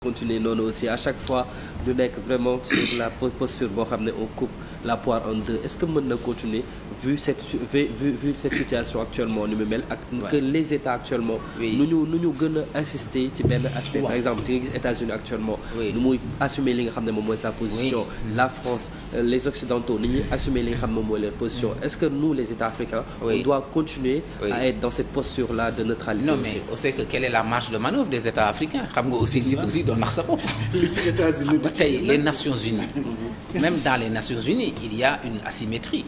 continuer noonu aussi à chaque fois ñu nekk vraiment sur la posture boo xam ne on coupe la poire en deux est-ce que mën na continuer vu cette situation actuellement ni mu mel ak que les États actuellement nu ñu gën a insister ci benn aspect par exemple di nga gis États-Unis actuellement nu muy assumer li nga xam ne moom mooy sa position la France les Occidentaux ni ñuy assumer li nga xam ne moom mooy leur position est-ce que nous les États africains on doit continuer à être dans cette posture là de neutralité non mais on sait que quelle est la marge de manœuvre des États africains xam nga aussi doo nax sa bopp tey les Nations Unies même dans les Nations Unies il y a une asymétrie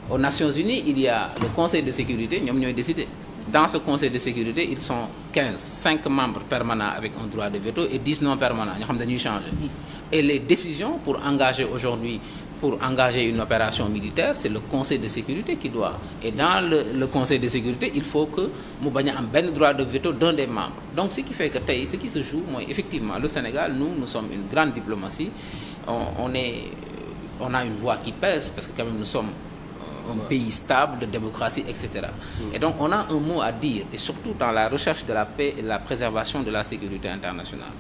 aux Nations Unies il y a le Conseil de sécurité ñoom ñooy décider dans ce Conseil de sécurité ils sont 5 membres permanents avec un droit de veto et 10 non permanents ñoo xam dañuy changer et les décisions pour engager une opération militaire c'est le Conseil de sécurité qui doit et dans le Conseil de sécurité il faut que mu bañ a am benn droit de veto d'un des membres donc ce qui fait que tey ce qui se joue mooy effectivement le Sénégal nous sommes une grande diplomatie on a une voix qui pèse parce que quand même nous sommes un pays stable de démocratie etc. Et donc on a un mot à dire et surtout dans la recherche de la paix et la préservation de la sécurité internationale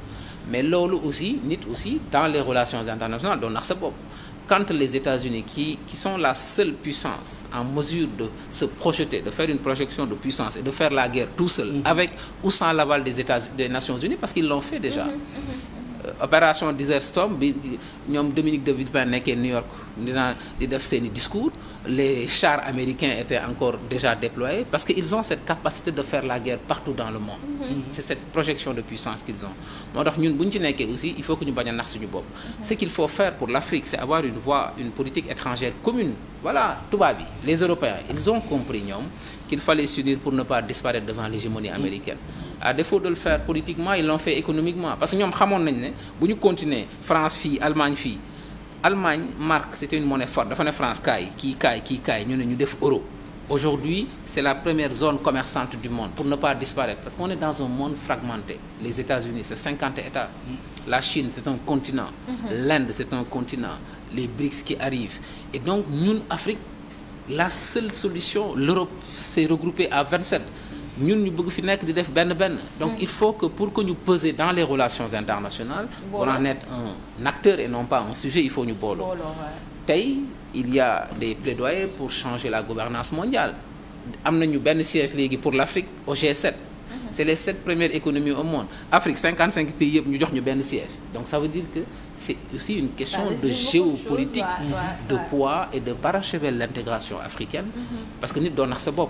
mais loolu aussi nit aussi dans les relations internationales doon nax sa bopp quand les États-Unis qui sont la seule puissance en mesure de se projeter de faire une projection de puissance et de faire la guerre tout seul avec ou sans l'aval des Nations Unies parce qu'ils l'ont fait déjà opération Desert Storm bi ñoom Dominique de Villepin nekkee New York di def seeni discours les chars américains étaient encore déjà déployés parce que ils ont cette capacité de faire la guerre partout dans le monde c'est cette projection de puissance qu'ils ont moo tax ñun bu ñu ci nekkee aussi il faut que ñu bañ a nax suñu bopp ce qu'il faut faire pour l'Afrique c'est avoir une politique étrangère commune voilà tubaab yi les Européens ils ont compris ñoom qu'il fallait s'unir pour ne pas disparaître devant l'hégémonie américaine à défaut de le faire politiquement ils l'ont fait économiquement parce que ñoom xamoon nañ ne bu ñu continuer France fii Allemagne fii Allemagne marque c'était une monnaie forte dafa ne France kii kaay ñu ne ñu def euro aujourd'hui c'est la première zone commerçante du monde pour ne pas disparaître parce qu'on est dans un monde fragmenté les États-Unis c'est 50 États la Chine c'est un continent l'Inde c'est un continent les BRICS qui arrivent et donc ñun Afrique la seule solution l'Europe s'est regroupée à 27 ñun ñu bëgg fi nekk di def benn donc il faut que pour que ñu peser dans les relations internationales on en est un acteur et non pas un sujet il faut ñu booloo tey il y a des plaidoyers pour changer la gouvernance mondiale am nañu benn siège léegi pour l'Afrique au G7 c'est les 7 premières économies au monde Afrique 55 pays yëpp ñu jox ñu benn siège donc ça veut dire que c'est aussi une question de géopolitique de poids et de parachever l'intégration africaine parce que nit doon nax sa bopp